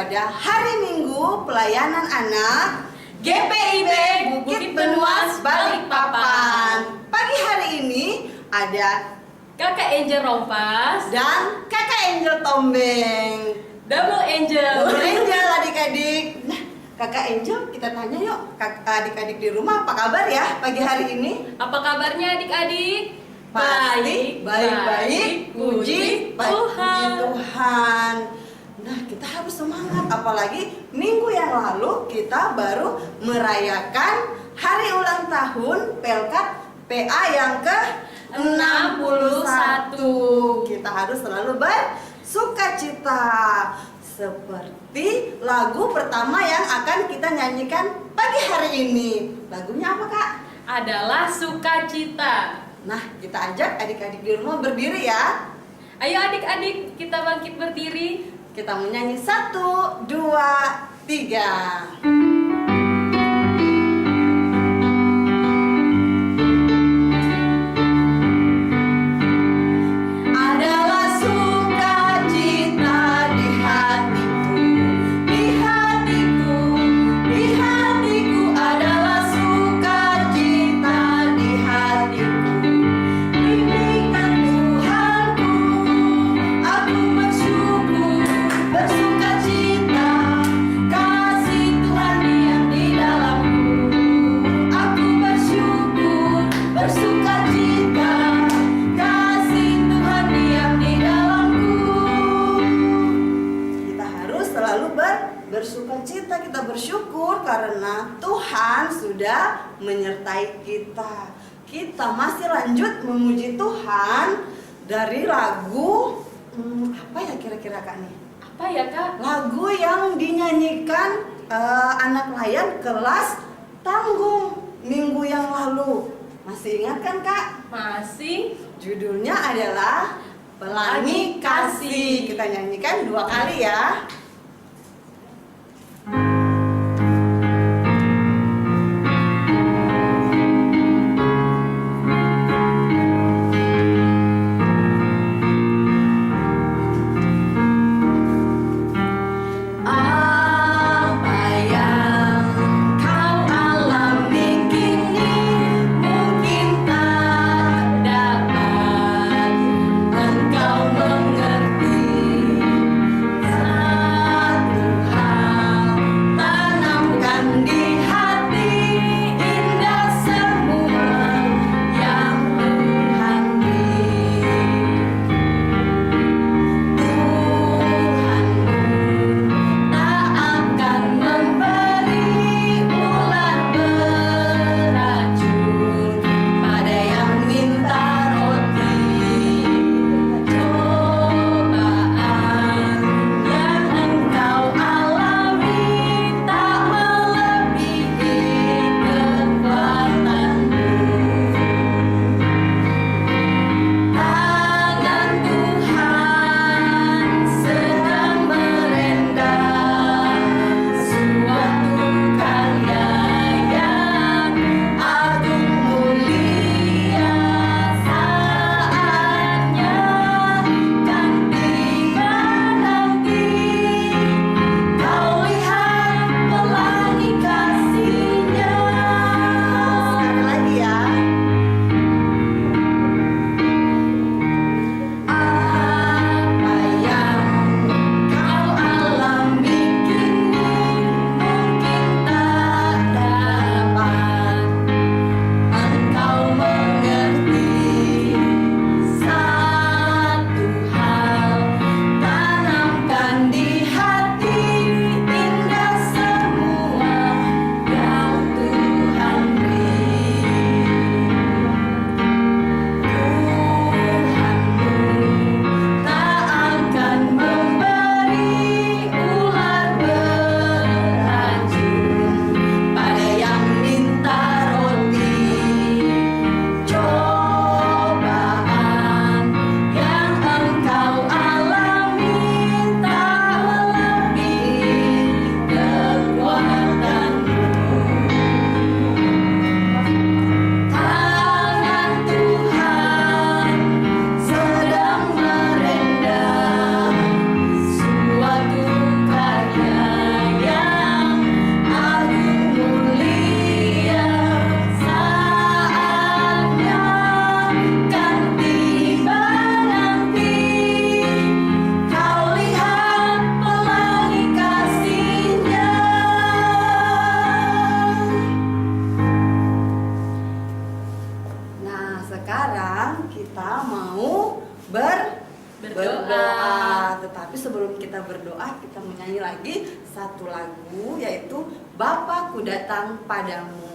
pada hari Minggu pelayanan anak GPIB Bukit Benuas Balikpapan. Pagi hari ini ada Kakak Angel Rompas dan Kakak Angel Tombeng. Double Angel. Double Angel adik-adik. Nah, Kakak Angel, kita tanya yuk, adik-adik di rumah apa kabar ya pagi hari ini? Apa kabarnya adik-adik? Baik, puji Tuhan. Tuhan. Nah, kita harus semangat, apalagi minggu yang lalu kita baru merayakan hari ulang tahun Pelkat PA yang ke-61. Kita harus selalu bersukacita. Seperti lagu pertama yang akan kita nyanyikan pagi hari ini. Lagunya apa, Kak? Adalah Sukacita. Nah, kita ajak adik-adik di rumah berdiri ya. Ayo adik-adik, kita bangkit berdiri. Kita menyanyi 1, 2, 3. Bersukacita, kita bersyukur karena Tuhan sudah menyertai kita. Kita masih lanjut memuji Tuhan dari lagu apa ya kira-kira Kak nih? Apa ya Kak? Lagu yang dinyanyikan anak layan kelas tanggung minggu yang lalu. Masih ingat kan Kak? Masih. Judulnya adalah Pelangi Kasih. Kita nyanyikan 2 kali ya. Engkau mengerti. Bapa ku datang padamu.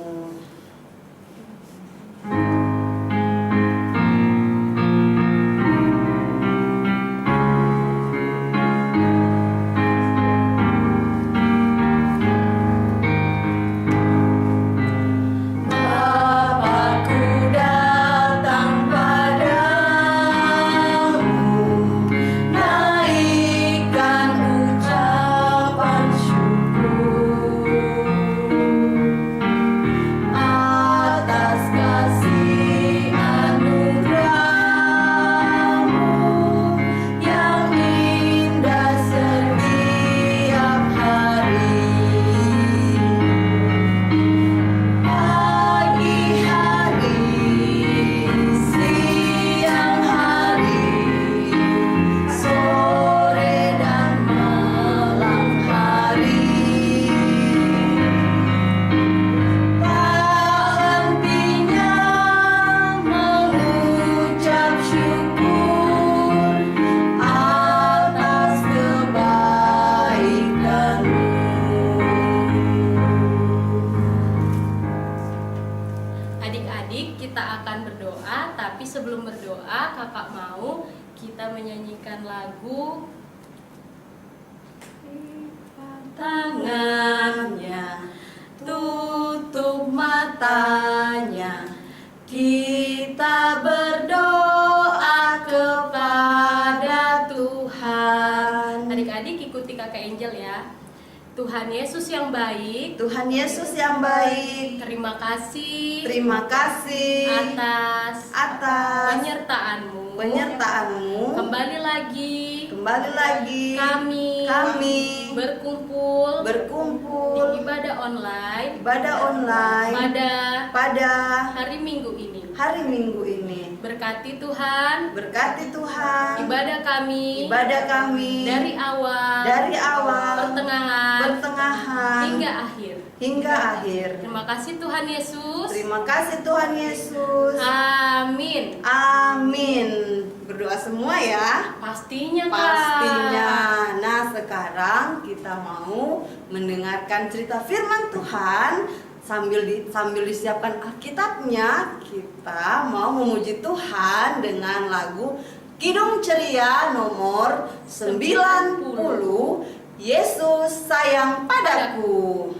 Adik-adik, kita akan berdoa, tapi sebelum berdoa, kakak mau kita menyanyikan lagu Tangannya tutup matanya, kita berdoa kepada Tuhan. Adik-adik ikuti kakak Angel ya. Tuhan Yesus yang baik, Tuhan Yesus yang baik, terima kasih atas penyertaanmu. Kembali lagi kami berkumpul di ibadah online pada hari Minggu ini. Berkati Tuhan ibadah kami dari awal pertengahan hingga akhir. Terima kasih Tuhan Yesus. Amin. Berdoa semua ya. Pastinya Kak. Pastinya. Nah, sekarang kita mau mendengarkan cerita firman Tuhan sambil disiapkan Alkitabnya. Kita mau memuji Tuhan dengan lagu Kidung Ceria nomor 90, Yesus sayang padaku.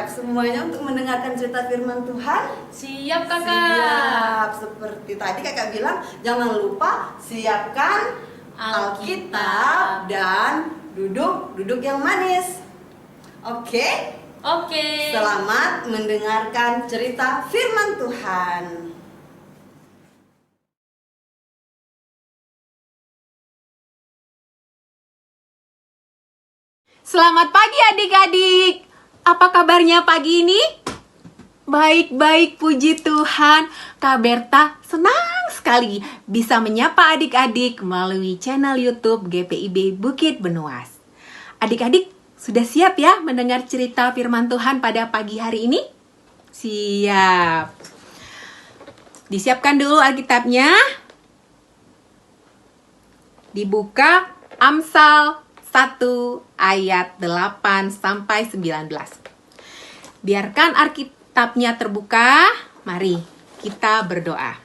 Semuanya untuk mendengarkan cerita firman Tuhan? Siap kakak. Siap. Seperti tadi kakak bilang, jangan lupa siapkan Alkitab dan duduk yang manis. Oke? Selamat mendengarkan cerita firman Tuhan. Selamat pagi adik-adik. Apa kabarnya pagi ini? Baik-baik, puji Tuhan. Kak Berta senang sekali bisa menyapa adik-adik melalui channel YouTube GPIB Bukit Benuas. Adik-adik sudah siap ya mendengar cerita firman Tuhan pada pagi hari ini? Siap. Disiapkan dulu Alkitabnya. Dibuka Amsal 1 ayat 8 sampai 19. Biarkan Alkitabnya terbuka. Mari kita berdoa.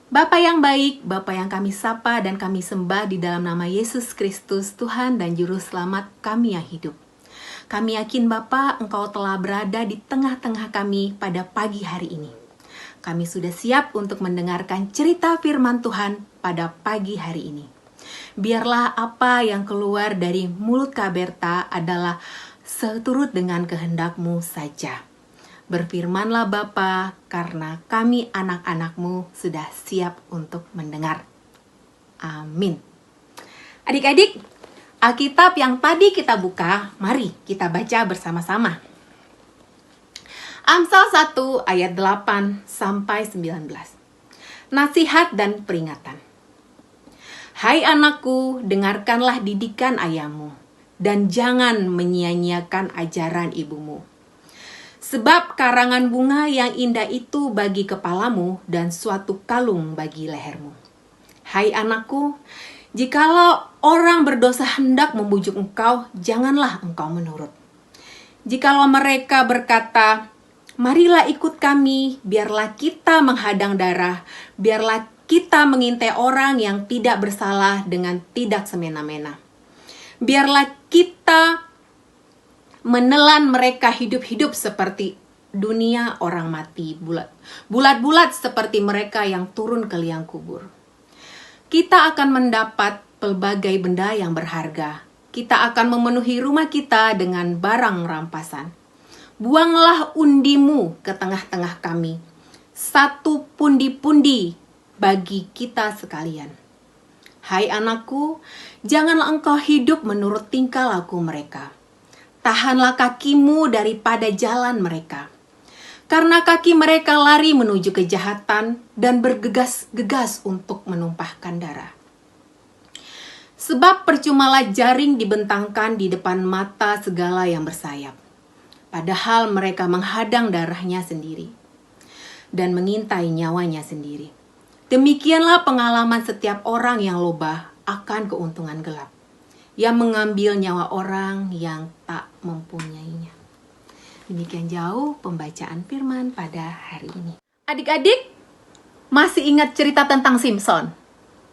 Bapa yang baik, Bapa yang kami sapa dan kami sembah di dalam nama Yesus Kristus, Tuhan dan Juru Selamat kami yang hidup. Kami yakin Bapa, Engkau telah berada di tengah-tengah kami pada pagi hari ini. Kami sudah siap untuk mendengarkan cerita firman Tuhan pada pagi hari ini. Biarlah apa yang keluar dari mulut Kak Berta adalah seturut dengan kehendak-Mu saja. Berfirmanlah Bapa, karena kami anak-anak-Mu sudah siap untuk mendengar. Amin. Adik-adik, Alkitab yang tadi kita buka, mari kita baca bersama-sama. Amsal 1 ayat 8 sampai 19. Nasihat dan peringatan. Hai anakku, dengarkanlah didikan ayahmu, dan jangan menyia-nyiakan ajaran ibumu. Sebab karangan bunga yang indah itu bagi kepalamu dan suatu kalung bagi lehermu. Hai anakku, jikalau orang berdosa hendak membujuk engkau, janganlah engkau menurut. Jikalau mereka berkata, marilah ikut kami, biarlah kita menghadang darah, biarlah kita mengintai orang yang tidak bersalah dengan tidak semena-mena. Biarlah kita menelan mereka hidup-hidup seperti dunia orang mati, bulat-bulat seperti mereka yang turun ke liang kubur. Kita akan mendapat pelbagai benda yang berharga. Kita akan memenuhi rumah kita dengan barang rampasan. Buanglah undimu ke tengah-tengah kami, satu pundi-pundi bagi kita sekalian. Hai anakku, janganlah engkau hidup menurut tingkah laku mereka. Tahanlah kakimu daripada jalan mereka. Karena kaki mereka lari menuju kejahatan dan bergegas-gegas untuk menumpahkan darah. Sebab percumalah jaring dibentangkan di depan mata segala yang bersayap. Padahal mereka menghadang darahnya sendiri dan mengintai nyawanya sendiri. Demikianlah pengalaman setiap orang yang lobah akan keuntungan gelap, yang mengambil nyawa orang yang tak mempunyainya. Demikian jauh pembacaan firman pada hari ini. Adik-adik, masih ingat cerita tentang Simson?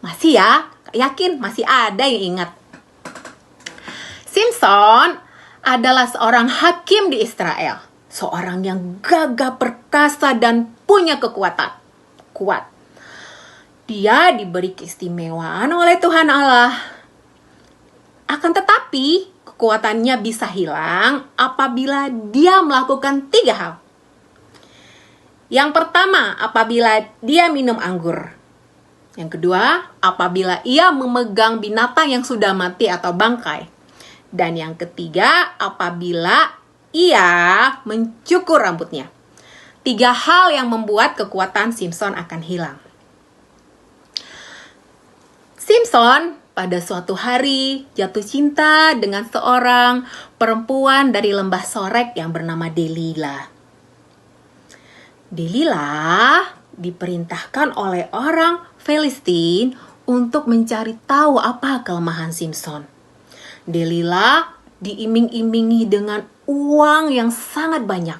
Masih ya? Yakin masih ada yang ingat? Simson adalah seorang hakim di Israel. Seorang yang gagah perkasa dan punya kekuatan. Kuat. Dia diberi keistimewaan oleh Tuhan Allah. Akan tetapi, kekuatannya bisa hilang apabila dia melakukan 3 hal. Yang pertama, apabila dia minum anggur. Yang kedua, apabila ia memegang binatang yang sudah mati atau bangkai. Dan yang ketiga, apabila ia mencukur rambutnya. 3 hal yang membuat kekuatan Simson akan hilang. Simson pada suatu hari jatuh cinta dengan seorang perempuan dari lembah Sorek yang bernama Delila. Delila diperintahkan oleh orang Filistin untuk mencari tahu apa kelemahan Simson. Delila diiming-imingi dengan uang yang sangat banyak.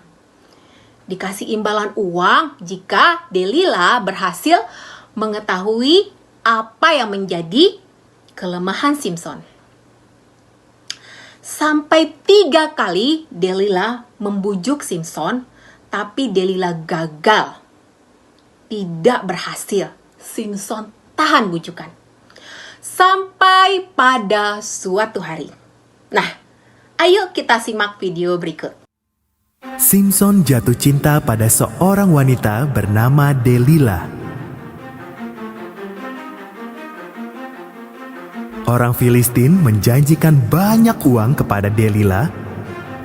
Dikasih imbalan uang jika Delila berhasil mengetahui apa yang menjadi kelemahan Simson. Sampai 3 kali Delila membujuk Simson, tapi Delila gagal. Tidak berhasil. Simson tahan bujukan. Sampai pada suatu hari. Nah, ayo kita simak video berikut. Simson jatuh cinta pada seorang wanita bernama Delila. Orang Filistin menjanjikan banyak uang kepada Delila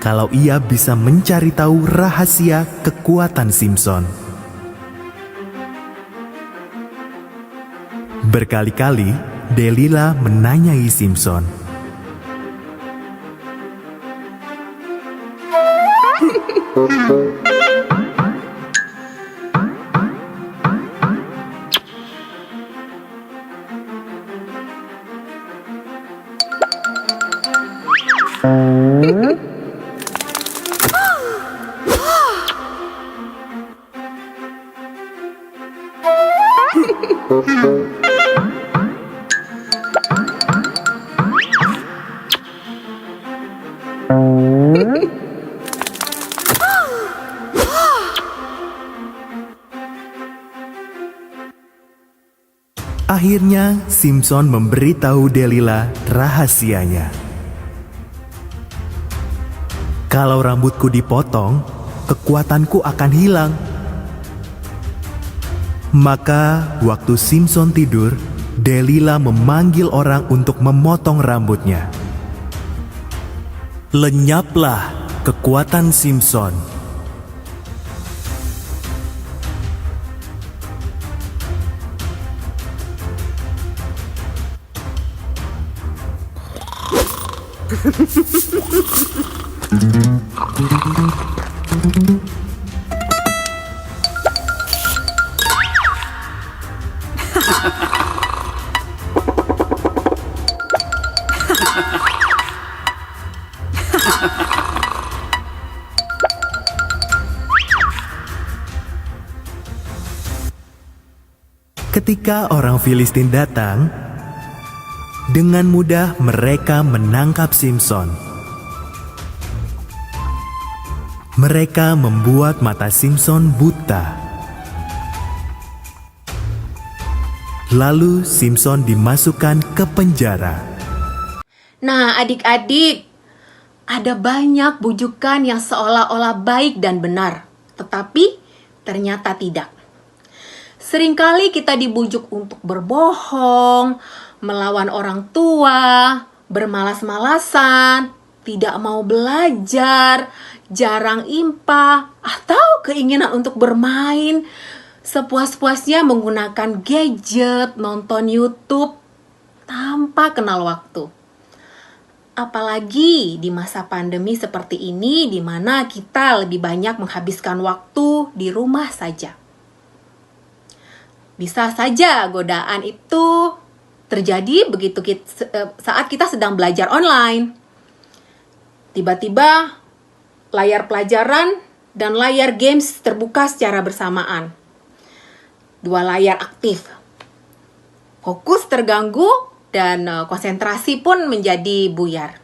kalau ia bisa mencari tahu rahasia kekuatan Simson. Berkali-kali Delila menanyai Simson, Akhirnya Simpson memberitahu Delila rahasianya. Kalau rambutku dipotong, kekuatanku akan hilang. Maka waktu Simpson tidur, Delila memanggil orang untuk memotong rambutnya. Lenyaplah kekuatan Simpson. Ketika orang Filistin datang, dengan mudah mereka menangkap Simpson. Mereka membuat mata Simpson buta. Lalu Simpson dimasukkan ke penjara. Nah, adik-adik, ada banyak bujukan yang seolah-olah baik dan benar, tetapi ternyata tidak. Seringkali kita dibujuk untuk berbohong, melawan orang tua, bermalas-malasan, tidak mau belajar, jarang impa, atau keinginan untuk bermain sepuas-puasnya menggunakan gadget, nonton YouTube tanpa kenal waktu. Apalagi di masa pandemi seperti ini, di mana kita lebih banyak menghabiskan waktu di rumah saja. Bisa saja godaan itu terjadi begitu saat kita sedang belajar online. Tiba-tiba layar pelajaran dan layar games terbuka secara bersamaan. Dua layar aktif. Fokus terganggu dan konsentrasi pun menjadi buyar.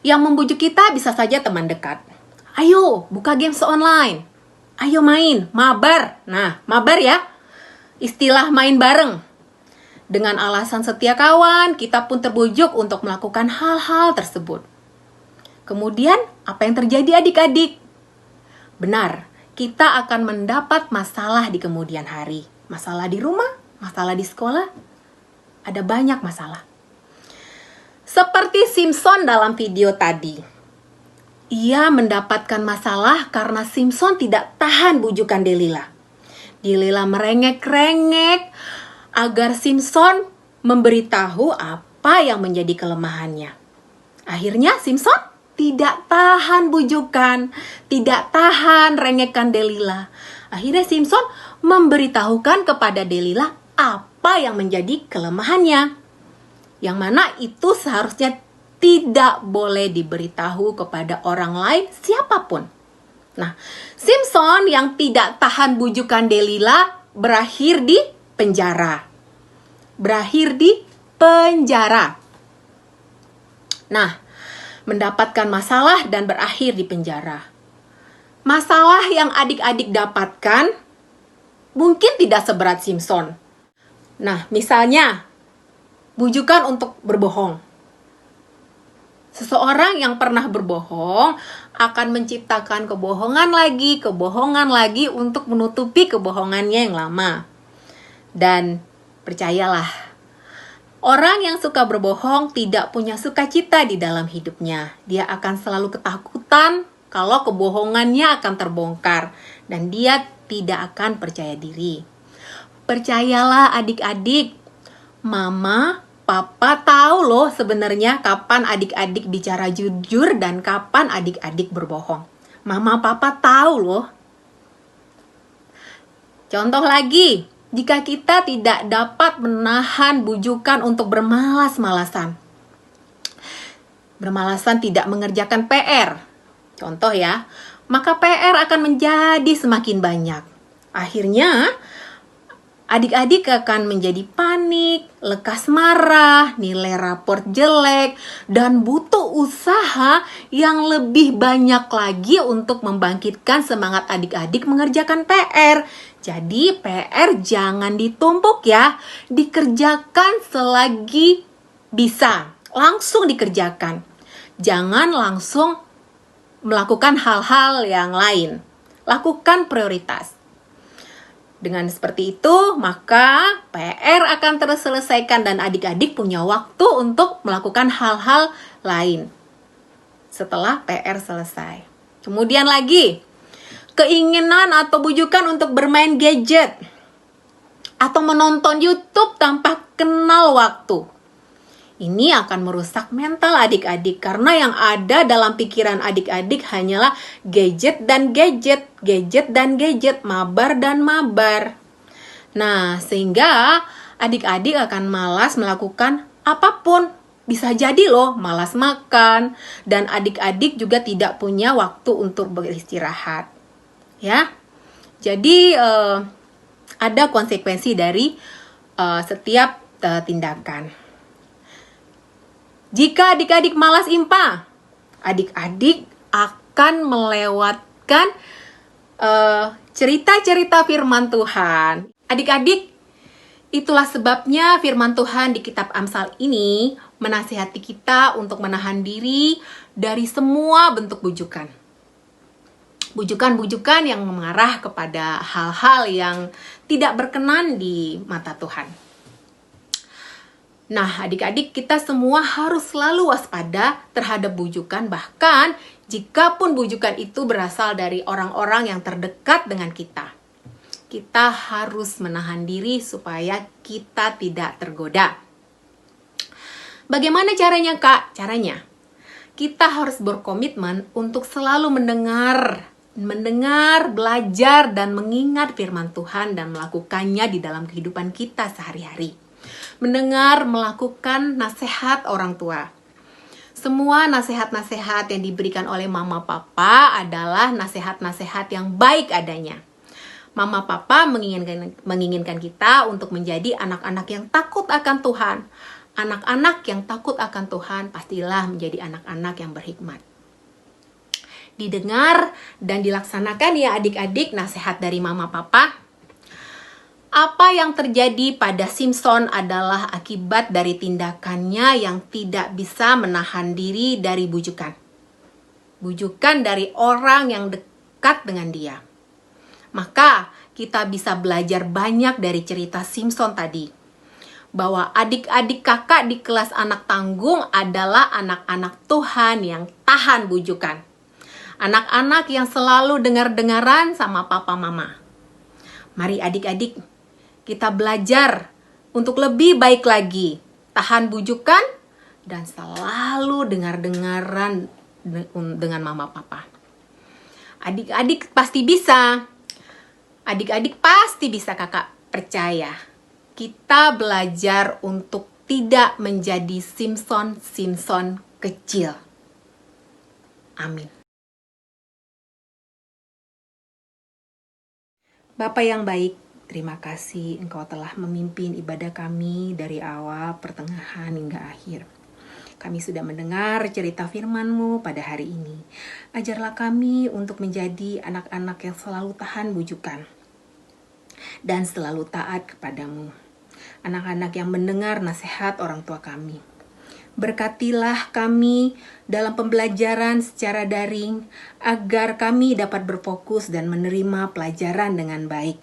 Yang membujuk kita bisa saja teman dekat. Ayo, buka games online. Ayo main, mabar. Nah, mabar ya. Istilah main bareng. Dengan alasan setia kawan, kita pun terbujuk untuk melakukan hal-hal tersebut. Kemudian, apa yang terjadi adik-adik? Benar, kita akan mendapat masalah di kemudian hari. Masalah di rumah, masalah di sekolah, ada banyak masalah. Seperti Simpson dalam video tadi. Ia mendapatkan masalah karena Simpson tidak tahan bujukan Delila. Delila merengek-rengek agar Simpson memberitahu apa yang menjadi kelemahannya. Akhirnya Simpson tidak tahan bujukan, tidak tahan rengekan Delila. Akhirnya Simpson memberitahukan kepada Delila apa yang menjadi kelemahannya. Yang mana itu seharusnya tidak boleh diberitahu kepada orang lain siapapun. Nah, Simpson yang tidak tahan bujukan Delila berakhir di penjara. Berakhir di penjara. Nah, mendapatkan masalah dan berakhir di penjara. Masalah yang adik-adik dapatkan mungkin tidak seberat Simpson. Nah, misalnya bujukan untuk berbohong. Seseorang yang pernah berbohong akan menciptakan kebohongan lagi untuk menutupi kebohongannya yang lama. Dan percayalah, orang yang suka berbohong tidak punya sukacita di dalam hidupnya. Dia akan selalu ketakutan kalau kebohongannya akan terbongkar dan dia tidak akan percaya diri. Percayalah adik-adik, Mama, Papa tahu loh sebenarnya kapan adik-adik bicara jujur dan kapan adik-adik berbohong. Mama, Papa tahu loh. Contoh lagi, jika kita tidak dapat menahan bujukan untuk bermalas-malasan. Bermalasan tidak mengerjakan PR. Contoh ya, maka PR akan menjadi semakin banyak. Akhirnya, Adik-adik akan menjadi panik, lekas marah, nilai raport jelek, dan butuh usaha yang lebih banyak lagi untuk membangkitkan semangat adik-adik mengerjakan PR. Jadi PR jangan ditumpuk ya, dikerjakan selagi bisa, langsung dikerjakan. Jangan langsung melakukan hal-hal yang lain. Lakukan prioritas. Dengan seperti itu, maka PR akan terselesaikan dan adik-adik punya waktu untuk melakukan hal-hal lain setelah PR selesai. Kemudian lagi, keinginan atau bujukan untuk bermain gadget atau menonton YouTube tanpa kenal waktu. Ini akan merusak mental adik-adik karena yang ada dalam pikiran adik-adik hanyalah gadget dan gadget, gadget dan gadget, mabar dan mabar. Nah, sehingga adik-adik akan malas melakukan apapun. Bisa jadi loh, malas makan, dan adik-adik juga tidak punya waktu untuk beristirahat. Ya, jadi ada konsekuensi dari setiap tindakan. Jika adik-adik malas IMPA, adik-adik akan melewatkan cerita-cerita firman Tuhan. Adik-adik, itulah sebabnya firman Tuhan di kitab Amsal ini menasihati kita untuk menahan diri dari semua bentuk bujukan. Bujukan-bujukan yang mengarah kepada hal-hal yang tidak berkenan di mata Tuhan. Nah, adik-adik, kita semua harus selalu waspada terhadap bujukan, bahkan jika pun bujukan itu berasal dari orang-orang yang terdekat dengan kita. Kita harus menahan diri supaya kita tidak tergoda. Bagaimana caranya, Kak? Caranya, kita harus berkomitmen untuk selalu mendengar, belajar, dan mengingat firman Tuhan dan melakukannya di dalam kehidupan kita sehari-hari. Mendengar, melakukan nasihat orang tua. Semua nasihat-nasihat yang diberikan oleh mama papa adalah nasihat-nasihat yang baik adanya. Mama papa menginginkan kita untuk menjadi anak-anak yang takut akan Tuhan. Anak-anak yang takut akan Tuhan pastilah menjadi anak-anak yang berhikmat. Didengar dan dilaksanakan ya adik-adik nasihat dari mama papa. Apa yang terjadi pada Simson adalah akibat dari tindakannya yang tidak bisa menahan diri dari bujukan. Bujukan dari orang yang dekat dengan dia. Maka kita bisa belajar banyak dari cerita Simson tadi. Bahwa adik-adik kakak di kelas anak tanggung adalah anak-anak Tuhan yang tahan bujukan. Anak-anak yang selalu dengar-dengaran sama papa mama. Mari adik-adik, kita belajar untuk lebih baik lagi, tahan bujukan, dan selalu dengar-dengaran dengan mama papa. Adik-adik pasti bisa. Adik-adik pasti bisa, kakak percaya. Kita belajar untuk tidak menjadi Simson kecil. Amin. Bapak yang baik, terima kasih Engkau telah memimpin ibadah kami dari awal, pertengahan, hingga akhir. Kami sudah mendengar cerita firman-Mu pada hari ini. Ajarlah kami untuk menjadi anak-anak yang selalu tahan bujukan dan selalu taat kepadamu. Anak-anak yang mendengar nasihat orang tua kami. Berkatilah kami dalam pembelajaran secara daring agar kami dapat berfokus dan menerima pelajaran dengan baik.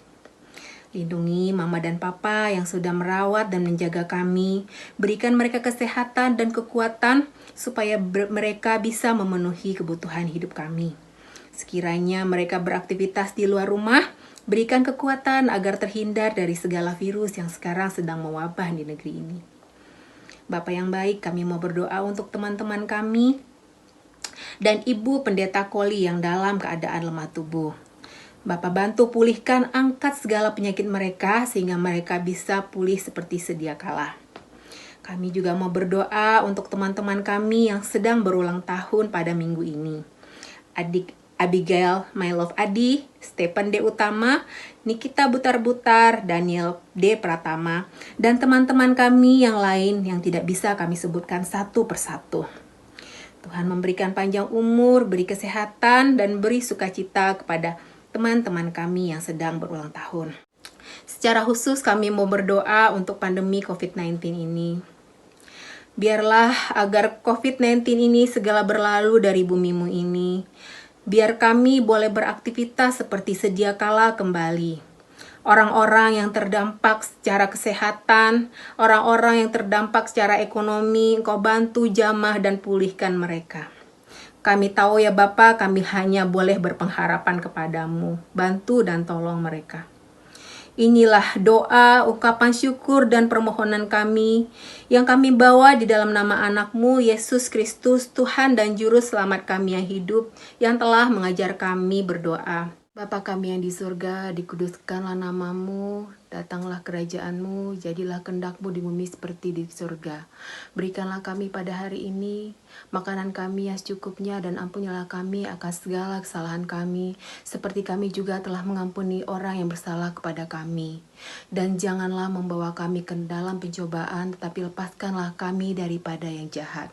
Lindungi mama dan papa yang sudah merawat dan menjaga kami. Berikan mereka kesehatan dan kekuatan supaya mereka bisa memenuhi kebutuhan hidup kami. Sekiranya mereka beraktivitas di luar rumah, berikan kekuatan agar terhindar dari segala virus yang sekarang sedang mewabah di negeri ini. Bapak yang baik, kami mau berdoa untuk teman-teman kami dan Ibu Pendeta Koli yang dalam keadaan lemah tubuh. Bapak bantu pulihkan, angkat segala penyakit mereka sehingga mereka bisa pulih seperti sedia kala. Kami juga mau berdoa untuk teman-teman kami yang sedang berulang tahun pada minggu ini. Abigail My Love Adi, Stephen D. Utama, Nikita Butar-Butar, Daniel D. Pratama, dan teman-teman kami yang lain yang tidak bisa kami sebutkan satu persatu. Tuhan memberikan panjang umur, beri kesehatan, dan beri sukacita kepada teman-teman kami yang sedang berulang tahun. Secara khusus kami mau berdoa untuk pandemi COVID-19 ini. Biarlah agar COVID-19 ini segala berlalu dari bumimu ini. Biar kami boleh beraktivitas seperti sedia kala kembali. Orang-orang yang terdampak secara kesehatan, orang-orang yang terdampak secara ekonomi, Engkau bantu jamah dan pulihkan mereka. Kami tahu ya Bapa, kami hanya boleh berpengharapan kepadamu. Bantu dan tolong mereka. Inilah doa, ungkapan syukur dan permohonan kami yang kami bawa di dalam nama anak-Mu, Yesus Kristus, Tuhan dan Juru Selamat kami yang hidup, yang telah mengajar kami berdoa. Bapa kami yang di surga, dikuduskanlah nama-Mu, datanglah kerajaan-Mu, jadilah kehendak-Mu di bumi seperti di surga. Berikanlah kami pada hari ini makanan kami yang secukupnya, dan ampunilah kami akan segala kesalahan kami, seperti kami juga telah mengampuni orang yang bersalah kepada kami. Dan janganlah membawa kami ke dalam pencobaan, tetapi lepaskanlah kami daripada yang jahat.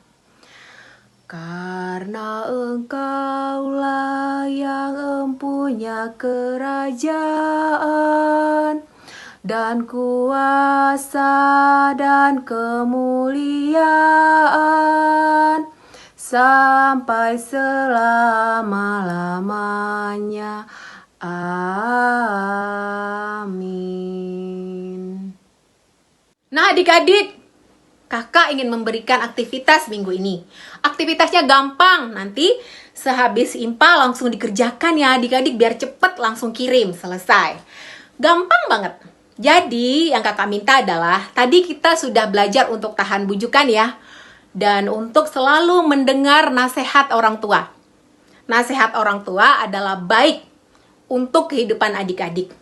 Karena Engkaulah yang empunya kerajaan dan kuasa dan kemuliaan sampai selama-lamanya. Amin. Nah adik-adik, kakak ingin memberikan aktivitas minggu ini. Aktivitasnya gampang, nanti sehabis IMPA langsung dikerjakan ya adik-adik, biar cepet langsung kirim, selesai. Gampang banget. Jadi yang kakak minta adalah, tadi kita sudah belajar untuk tahan bujukan ya, dan untuk selalu mendengar nasihat orang tua. Nasihat orang tua adalah baik untuk kehidupan adik-adik.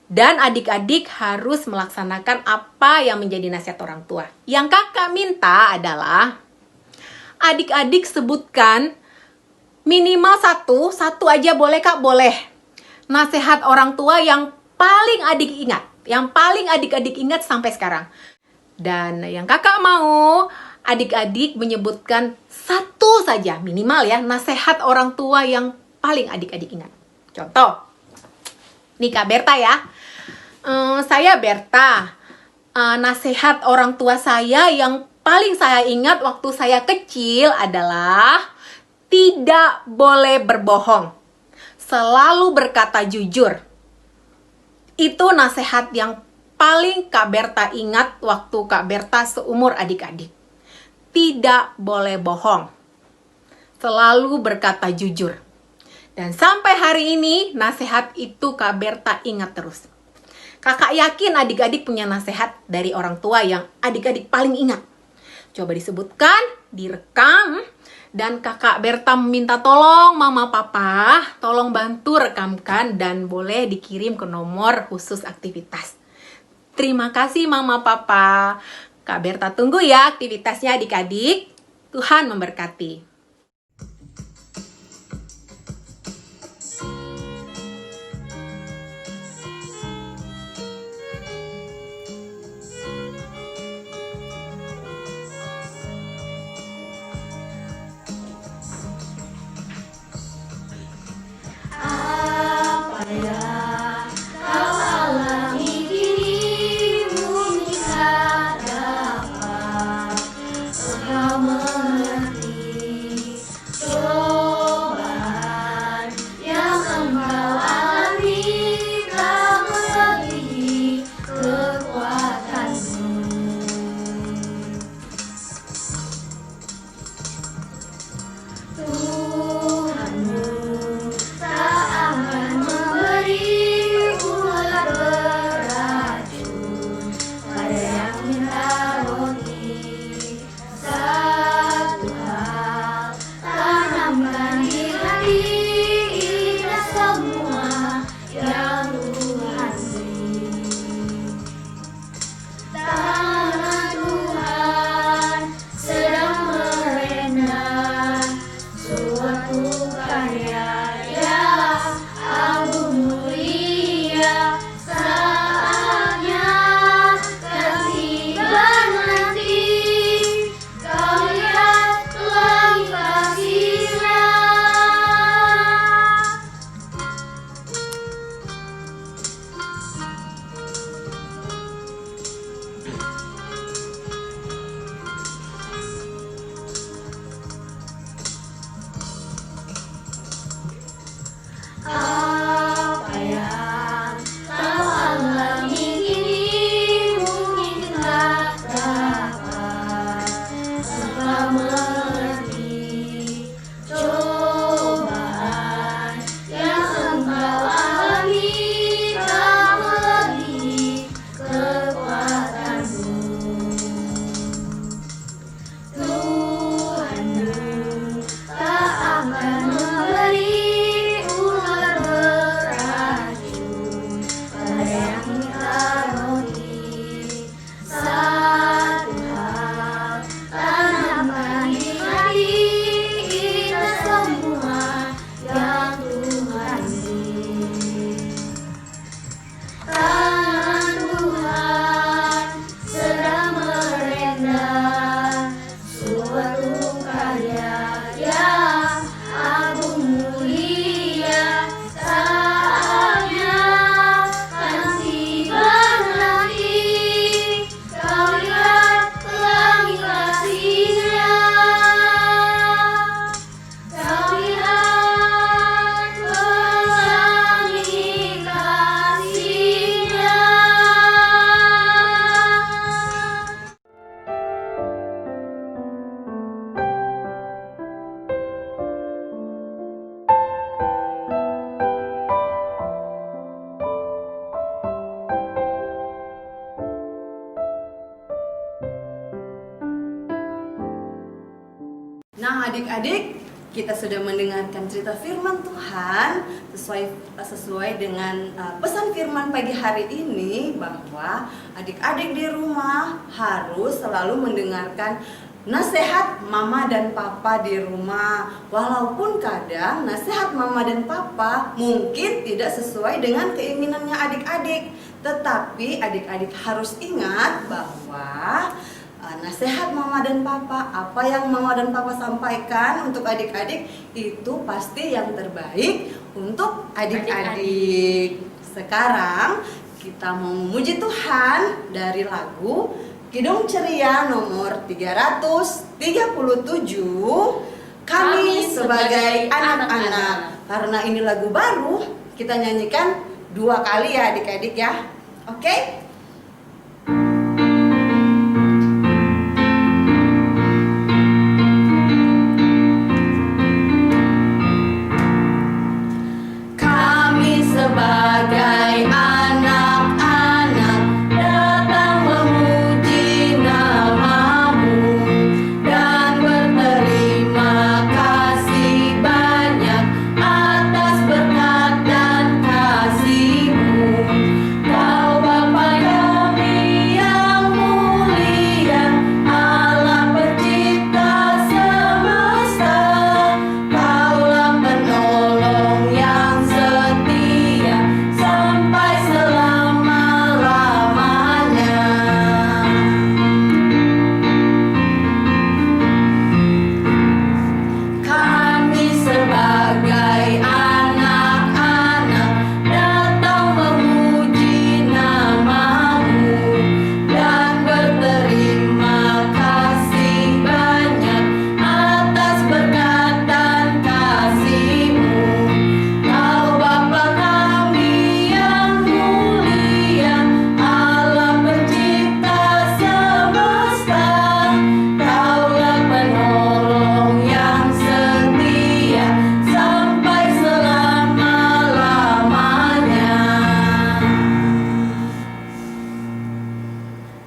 Dan adik-adik harus melaksanakan apa yang menjadi nasihat orang tua. Yang kakak minta adalah adik-adik sebutkan minimal satu aja boleh kak, boleh. Nasihat orang tua yang paling adik ingat, yang paling adik-adik ingat sampai sekarang. Dan yang kakak mau adik-adik menyebutkan satu saja minimal ya, nasihat orang tua yang paling adik-adik ingat. Contoh, nih Kak Berta ya. Saya Berta, nasihat orang tua saya yang paling saya ingat waktu saya kecil adalah tidak boleh berbohong, selalu berkata jujur. Itu nasihat yang paling Kak Berta ingat waktu Kak Berta seumur adik-adik. Tidak boleh bohong, selalu berkata jujur. Dan sampai hari ini nasihat itu Kak Berta ingat terus. Kakak yakin adik-adik punya nasihat dari orang tua yang adik-adik paling ingat. Coba disebutkan, direkam, dan kakak Berta meminta tolong mama papa, tolong bantu rekamkan dan boleh dikirim ke nomor khusus aktivitas. Terima kasih mama papa. Kak Berta tunggu ya aktivitasnya adik-adik. Tuhan memberkati. Tuhan sedang merendah. Adik-adik, kita sudah mendengarkan cerita firman Tuhan sesuai dengan pesan firman pagi hari ini, bahwa adik-adik di rumah harus selalu mendengarkan nasihat mama dan papa di rumah. Walaupun kadang nasihat mama dan papa mungkin tidak sesuai dengan keinginannya adik-adik, tetapi adik-adik harus ingat bahwa nasihat mama dan papa, apa yang mama dan papa sampaikan untuk adik-adik itu pasti yang terbaik untuk adik-adik. Sekarang kita mau memuji Tuhan dari lagu Kidung Ceria nomor 337, Kami Sebagai Anak-anak. Karena ini lagu baru, kita nyanyikan 2 kali ya adik-adik ya. Oke? Sebagai anak-anak datang memuji nama-Mu dan berterima kasih banyak atas berkat dan kasih-Mu. Kau Bapa kami yang mulia, Allah pencipta semesta, Kaulah penolong yang setia sampai selama-lamanya. Kami sebagai anak-anak datang memuji nama-Mu dan berterima kasih banyak atas berkat dan kasih-Mu. Kau Bapa kami yang mulia, Allah pencipta semesta, Kaulah penolong yang setia sampai selama-lamanya.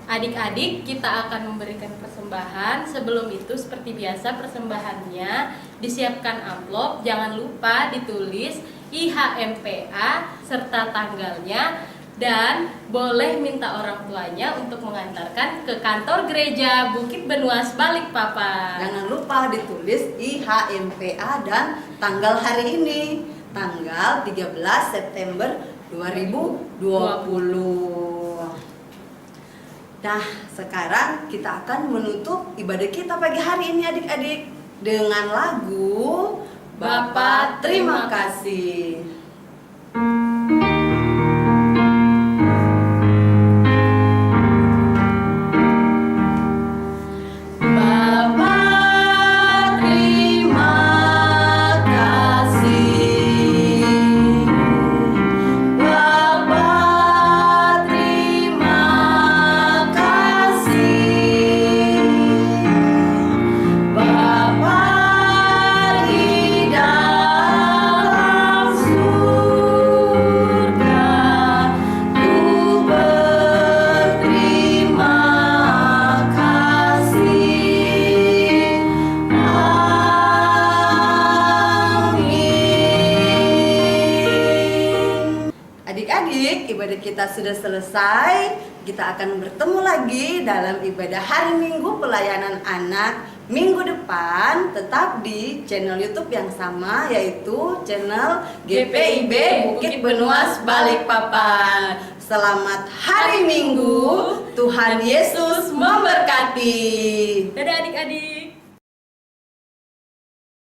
Adik-adik, kita akan memberikan persembahan. Sebelum itu, seperti biasa, persembahannya disiapkan amplop. Jangan lupa ditulis IHMPA serta tanggalnya, dan boleh minta orang tuanya untuk mengantarkan ke kantor gereja Bukit Benuas Balikpapan. Jangan lupa ditulis IHMPA dan tanggal hari ini, tanggal 13 September 2020. Nah, sekarang kita akan menutup ibadah kita pagi hari ini adik-adik dengan lagu Bapa Terima Kasih. Bapa terima kasih, Bapa terima kasih, Bapa di dalam surga, ku berterima kasih. Amin. Adik-adik, ibadah kita sudah selesai. Kita akan bertemu lagi dalam ibadah hari Minggu pelayanan anak minggu depan, tetap di channel YouTube yang sama, yaitu channel GPIB Bukit Benuas Balikpapan. Selamat hari Minggu, Tuhan Yesus memberkati. Dadah adik-adik.